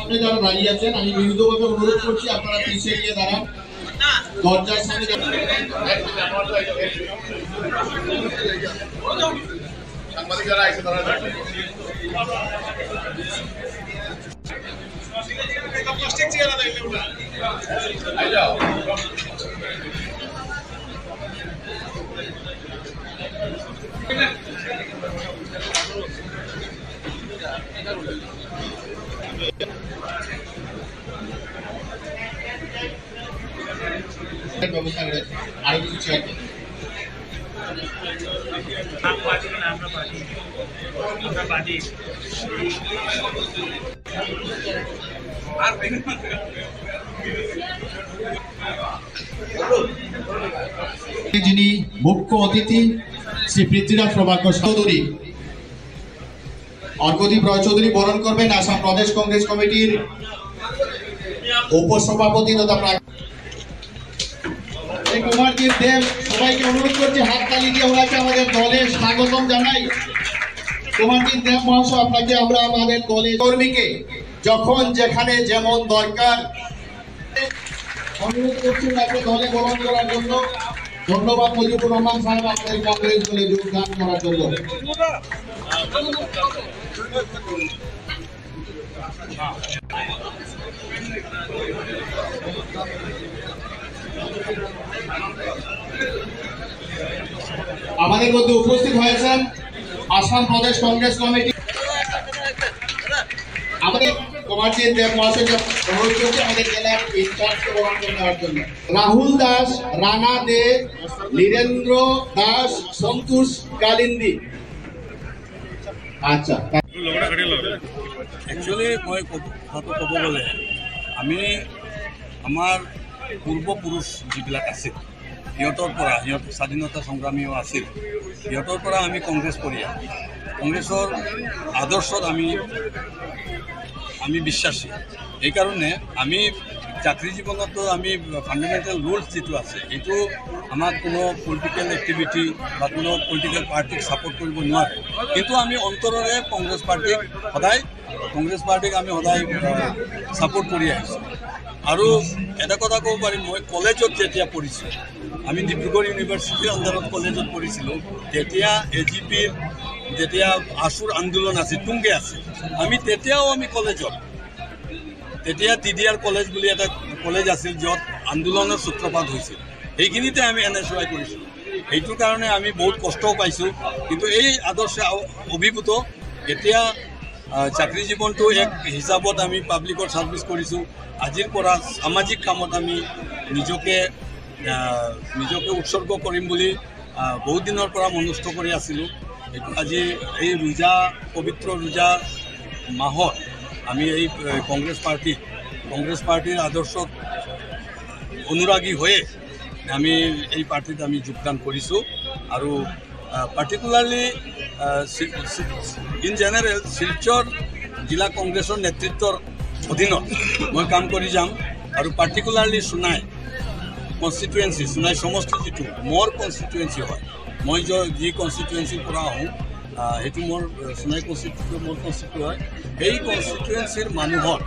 সামনে যারা দাঁড়িয়ে আছেন আমি বিনীতভাবে অনুরোধ করছি আপনারা পিছিয়ে গিয়ে দাঁড়ান। দরজার সামনে সাংবাদিক যারা আছে তারা প্লাস্টিক চেয়ার আলাদা ব্যবস্থা করেছে আরো কিছু চেয়ার যিনি মুখ্য অতিথি শ্রী পৃথ্বীরাজ প্রভাকর চৌধুরী অর্ঘদীপ রায় চৌধুরী বরণ করবেন আসাম প্রদেশ কংগ্রেস কমিটির উপসভাপতি তথা কুমারজিৎ দেব। সবাইকে অনুরোধ করছি হাততালি দিয়ে ওনাকে আমাদের দলে স্বাগতম জানাই। কুমারজিৎ দেব মহাশয়, আপনাকে আমরা আমাদের দলের কর্মীকে যখন যেখানে যেমন দরকার অনুরোধ করছি তাকে দলে গ্রহণ করার জন্য। ধন্যবাদ মুজিবুর রহমান সাহেব আমাদের কংগ্রেস দলে যোগদান করার জন্য। আমাদের মধ্যে উপস্থিত হয়েছেন আসাম প্রদেশ কংগ্রেস কমিটি আমাদের কুমারজিৎ দেব মহাশয়কে অনুরোধ করছি আমাদের জেলার ইনচার্জকে গ্রহণ করে নেওয়ার জন্য। রাহুল দাস, রানা দে, নীরেন্দ্র দাস, সন্তোষ কালিন্দি। আচ্ছা, একচুয়ালি মই কথাটো ক'ব গ'লে আমি আমাৰ পূৰ্বপুৰুষ যিবিলাক আছিল সিহঁতৰ স্বাধীনতা সংগ্ৰামীও আছিল, সিহঁতৰ পৰা আমি কংগ্ৰেছ পৰিয়াল, কংগ্ৰেছৰ আদৰ্শত আমি বিশ্বাসী। এইকাৰণে আমি চাকৰি জীৱনতো আমি ফাণ্ডামেণ্টেল ৰুলছ যিটো আছে এইটো আমাক কোনো পলিটিকেল এক্টিভিটি বা কোনো পলিটিকেল পাৰ্টিক ছাপোৰ্ট কৰিব নোৱাৰে, কিন্তু আমি অন্তৰেৰে কংগ্ৰেছ পাৰ্টিক আমি সদায় ছাপোৰ্ট কৰি আহিছোঁ। আৰু এটা কথা ক'ব পাৰিম, মই কলেজত যেতিয়া পঢ়িছোঁ, আমি ডিব্ৰুগড় ইউনিভাৰ্চিটিৰ আণ্ডাৰত কলেজত পঢ়িছিলোঁ, তেতিয়া AGPৰ যেতিয়া আছুৰ আন্দোলন আছিল, তুংগে আছিল, তেতিয়াও আমি কলেজত তেতিয়া TDR কলেজ বুলি এটা কলেজ আছিল য'ত আন্দোলনৰ সূত্ৰপাত হৈছিল, সেইখিনিতে আমি NSY কৰিছোঁ। সেইটোৰ কাৰণে আমি বহুত কষ্টও পাইছোঁ, কিন্তু এই আদৰ্শ অভিভূত এতিয়া চাকৰি জীৱনটো এক হিচাপত আমি পাব্লিকৰ ছাৰ্ভিচ কৰিছোঁ। আজিৰ পৰা সামাজিক কামত আমি নিজকে উৎসৰ্গ কৰিম বুলি বহুত দিনৰ পৰা মনস্থ কৰি আছিলোঁ। এইটো আজি এই পবিত্ৰ ৰোজা মাহত আমি এই কংগ্ৰেছ পাৰ্টিৰ আদৰ্শত অনুৰাগী হৈয়ে আমি এই পাৰ্টিত আমি যোগদান কৰিছোঁ। আৰু পাৰ্টিকুলাৰলি ইন জেনেৰেল শিলচৰ জিলা কংগ্ৰেছৰ নেতৃত্বৰ অধীনত মই কাম কৰি যাম। আৰু পাৰ্টিকুলাৰলি সোণাই কনষ্টিটুৱেঞ্চি, সোণাই সমষ্টি যিটো মোৰ কনষ্টিটুৱেঞ্চি হয়, মই যি কনষ্টিটুৱেঞ্চিৰ পৰা আহোঁ সেইটো মোৰ সোণাই মোৰ কনষ্টিটুৱেঞ্চি হয়। সেই কনষ্টিটুৱেঞ্চিৰ মানুহৰ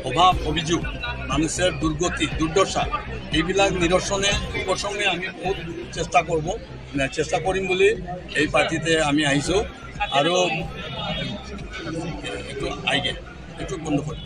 অভাৱ অভিযোগ, মানুষেৰ দুৰ্গতি দুৰ্দশা এইবিলাক নিৰসনে উপশমে আমি বহুত চেষ্টা কৰিম বুলি এই পাৰ্টিতে আমি আহিছোঁ। আৰু এইটো বন্ধ কৰি